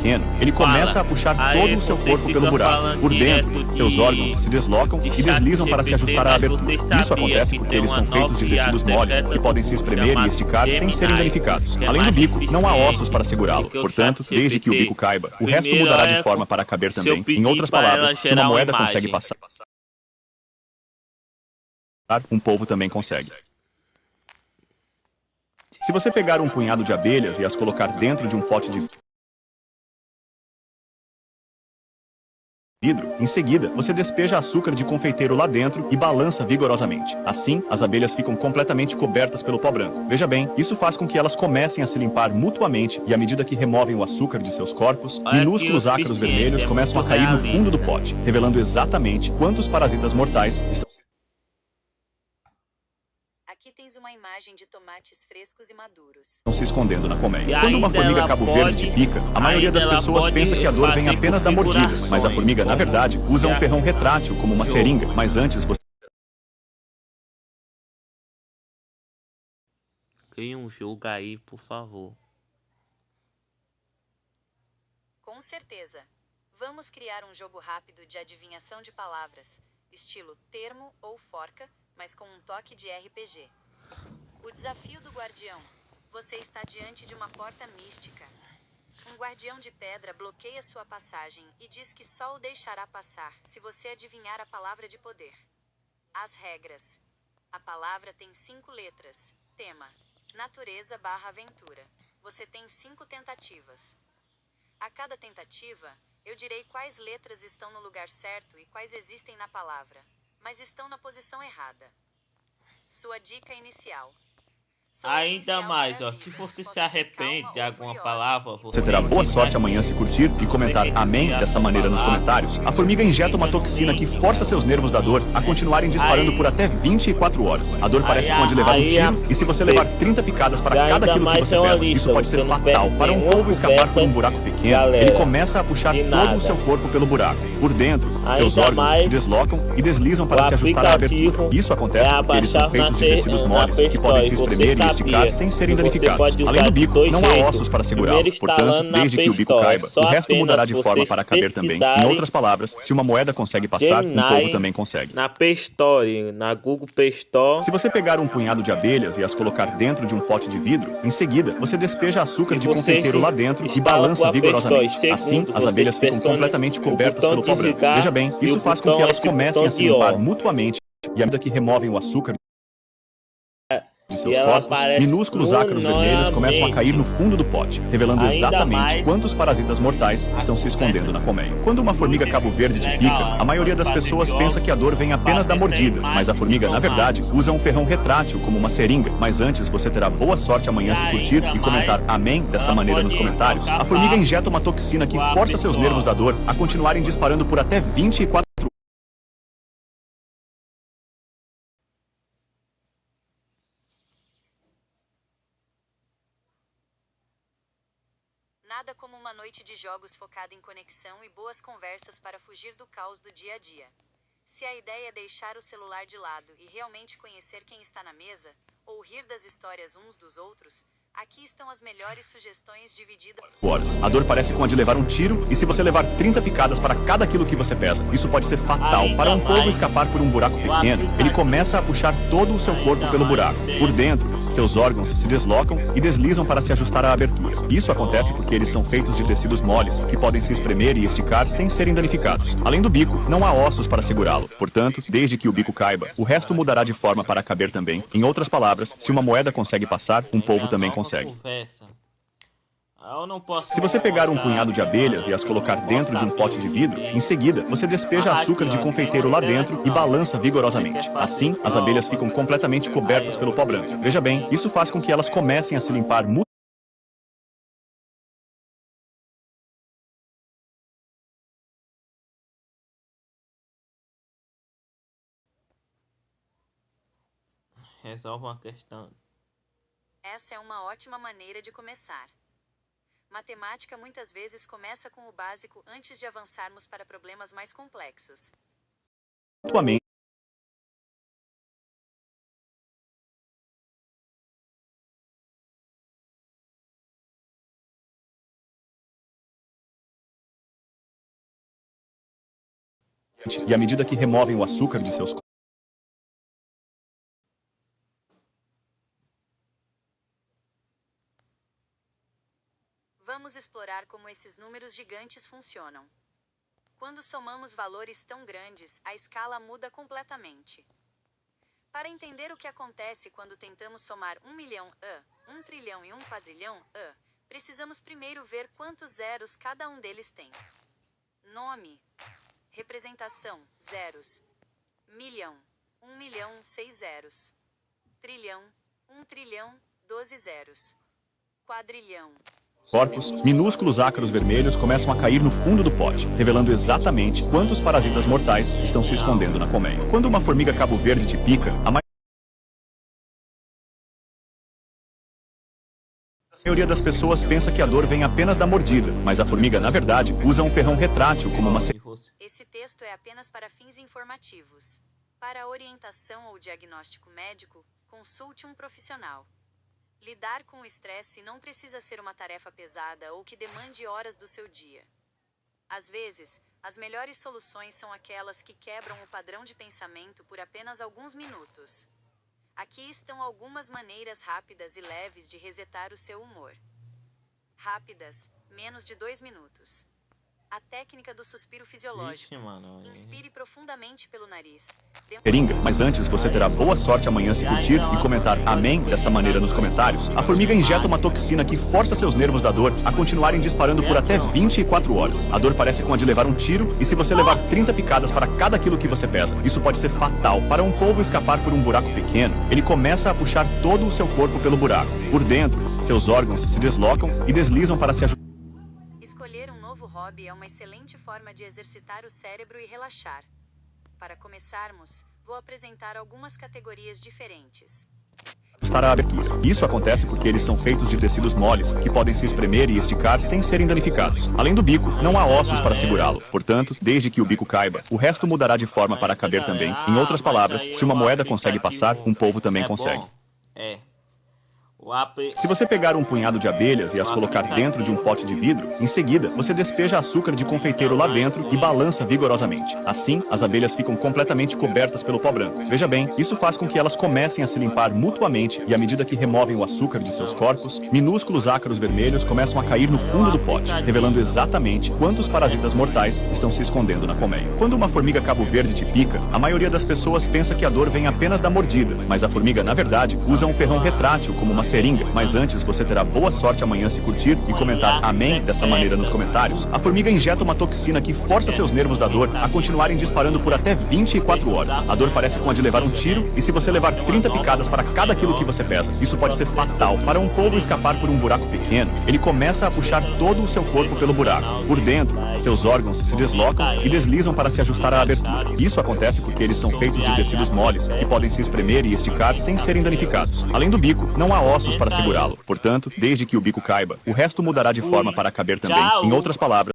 pequeno, ele começa a puxar todo o seu corpo pelo buraco. Por dentro, seus órgãos se deslocam e deslizam para se ajustar à abertura. Isso acontece porque eles são feitos de tecidos moles que podem se espremer e esticar sem serem danificados. Além do bico, não há ossos para segurá-lo. Portanto, desde que o bico caiba, o resto mudará de forma para caber também. Em outras palavras, se uma moeda consegue passar, um polvo também consegue. Se você pegar um punhado de abelhas e as colocar dentro de um pote de vidro, em seguida, você despeja açúcar de confeiteiro lá dentro e balança vigorosamente. Assim, as abelhas ficam completamente cobertas pelo pó branco. Veja bem, isso faz com que elas comecem a se limpar mutuamente e à medida que removem o açúcar de seus corpos, minúsculos ácaros vermelhos começam a cair no fundo do pote, revelando exatamente quantos parasitas mortais estão Aqui tens uma imagem de tomates frescos e maduros. se escondendo na colmeia. Quando uma formiga cabo verde te pica, a maioria das pessoas pensa que a dor vem apenas da mordida, mas a formiga, na verdade, usa um ferrão retrátil como uma seringa, mas antes você Crie um jogo aí, por favor. Com certeza. Vamos criar um jogo rápido de adivinhação de palavras, estilo termo ou forca, mas com um toque de RPG. O desafio do guardião. Você está diante de uma porta mística. Um guardião de pedra bloqueia sua passagem e diz que só o deixará passar se você adivinhar a palavra de poder. As regras. A palavra tem 5 letras. Tema: natureza/aventura. Você tem 5 tentativas. A cada tentativa, eu direi quais letras estão no lugar certo e quais existem na palavra, mas estão na posição errada. Sua dica inicial. Sou Ainda essencial mais, para a ó, vida. se você Posso se ser arrepende calma de ou alguma furiosa, palavra, e Você terá boa sorte amanhã se curtir e comentar amém dessa maneira nos comentários. A formiga injeta uma toxina que força seus nervos da dor a continuarem disparando por até 24 horas. A dor parece com a de levar um tiro e se você levar 30 picadas para cada quilo que você pesa, isso pode ser fatal. Para um polvo escapar por um buraco pequeno, ele começa a puxar todo o seu corpo pelo buraco. Por dentro, seus órgãos se deslocam e deslizam para se ajustar à abertura. Isso acontece porque eles são feitos de tecidos moles que podem se espremer e esticar sem serem danificados. Além do bico, não há ossos para segurá-lo. Portanto, desde que o bico caiba, o resto mudará de forma para caber também. Em outras palavras, se uma moeda consegue passar, um polvo também consegue. Na Play Store, na Google Play Store. Se você pegar um punhado de abelhas e as colocar dentro de um pote de vidro, em seguida, você despeja açúcar de confeiteiro lá dentro e balança vigorosamente. Assim, as abelhas ficam completamente cobertas pelo pó branco. Veja bem, isso faz com que elas comecem a se limpar mutuamente e à medida que removem o açúcar de seus corpos, minúsculos ácaros vermelhos começam a cair no fundo do pote, revelando exatamente quantos parasitas mortais estão se escondendo na colmeia. Quando uma formiga cabo verde te pica, a maioria das pessoas pensa que a dor vem apenas da mordida, mas a formiga, na verdade, usa um ferrão retrátil como uma seringa. Mas antes, você terá boa sorte amanhã se curtir e comentar amém dessa maneira nos comentários. A formiga injeta uma toxina que força seus nervos da dor a continuarem disparando por até 24 Nada como uma noite de jogos focada em conexão e boas conversas para fugir do caos do dia a dia. Se a ideia é deixar o celular de lado e realmente conhecer quem está na mesa, ou rir das histórias uns dos outros, aqui estão as melhores sugestões divididas. A dor parece com a de levar um tiro e se você levar 30 picadas para cada quilo que você pesa, isso pode ser fatal. Para um polvo escapar por um buraco pequeno, ele começa a puxar todo o seu corpo pelo buraco. Por dentro, seus órgãos se deslocam e deslizam para se ajustar à abertura. Isso acontece porque eles são feitos de tecidos moles que podem se espremer e esticar sem serem danificados. Além do bico, não há ossos para segurá-lo. Portanto, desde que o bico caiba, o resto mudará de forma para caber também. Em outras palavras, se uma moeda consegue passar, um polvo também consegue. Eu não posso. Se você pegar um punhado de abelhas e as colocar dentro de um pote de vidro, em seguida, você despeja açúcar de confeiteiro lá dentro e balança vigorosamente. Assim, as abelhas ficam completamente cobertas pelo pó branco. Veja bem, isso faz com que elas comecem a se limpar Resolve uma questão. Essa é uma ótima maneira de começar. Matemática muitas vezes começa com o básico antes de avançarmos para problemas mais complexos. mutuamente. E à medida que removem o açúcar de seus Vamos explorar como esses números gigantes funcionam. Quando somamos valores tão grandes, a escala muda completamente. Para entender o que acontece quando tentamos somar 1 milhão, 1 trilhão e 1 quadrilhão, precisamos primeiro ver quantos zeros cada um deles tem. Nome. Representação, zeros. Milhão, 1 milhão, 6 zeros. Trilhão, 1 trilhão, 12 zeros. Quadrilhão. corpos, minúsculos ácaros vermelhos começam a cair no fundo do pote, revelando exatamente quantos parasitas mortais estão se escondendo na colmeia. Quando uma formiga cabo-verde te pica, a maioria das pessoas pensa que a dor vem apenas da mordida, mas a formiga, na verdade, usa um ferrão retrátil como uma Esse texto é apenas para fins informativos. Para orientação ou diagnóstico médico, consulte um profissional. Lidar com o estresse não precisa ser uma tarefa pesada ou que demande horas do seu dia. Às vezes, as melhores soluções são aquelas que quebram o padrão de pensamento por apenas alguns minutos. Aqui estão algumas maneiras rápidas e leves de resetar o seu humor. Rápidas, menos de 2 minutos. A técnica do suspiro fisiológico. Inspire profundamente pelo nariz. Seringa, mas antes você terá boa sorte amanhã se curtir e comentar amém dessa maneira nos comentários. A formiga injeta uma toxina que força seus nervos da dor a continuarem disparando por até 24 horas. A dor parece com a de levar um tiro e se você levar 30 picadas para cada quilo que você pesa, isso pode ser fatal. Para um polvo escapar por um buraco pequeno, ele começa a puxar todo o seu corpo pelo buraco. Por dentro, seus órgãos se deslocam e deslizam para se ajudar. Escolher um novo hobby é uma excelente forma de exercitar o cérebro e relaxar. Para começarmos, vou apresentar algumas categorias diferentes. Ajustar a abertura. Isso acontece porque eles são feitos de tecidos moles, que podem se espremer e esticar sem serem danificados. Além do bico, não há ossos para segurá-lo. Portanto, desde que o bico caiba, o resto mudará de forma para caber também. Em outras palavras, se uma moeda consegue passar, um polvo também consegue. Se você pegar um punhado de abelhas e as colocar dentro de um pote de vidro, em seguida, você despeja açúcar de confeiteiro lá dentro e balança vigorosamente. Assim, as abelhas ficam completamente cobertas pelo pó branco. Veja bem, isso faz com que elas comecem a se limpar mutuamente e à medida que removem o açúcar de seus corpos, minúsculos ácaros vermelhos começam a cair no fundo do pote, revelando exatamente quantos parasitas mortais estão se escondendo na colmeia. Quando uma formiga cabo-verde te pica, a maioria das pessoas pensa que a dor vem apenas da mordida, mas a formiga, na verdade, usa um ferrão retrátil como uma seringa. Mas antes você terá boa sorte amanhã se curtir e comentar amém dessa maneira nos comentários. A formiga injeta uma toxina que força seus nervos da dor a continuarem disparando por até 24 horas. A dor parece com a de levar um tiro e se você levar 30 picadas para cada quilo que você pesa, isso pode ser fatal. Para um polvo escapar por um buraco pequeno, ele começa a puxar todo o seu corpo pelo buraco. Por dentro, seus órgãos se deslocam e deslizam para se ajustar à abertura. Isso acontece porque eles são feitos de tecidos moles, que podem se espremer e esticar sem serem danificados. Além do bico, não há ossos para segurá-lo. Portanto, desde que o bico caiba, o resto mudará de forma para caber também. Em outras palavras,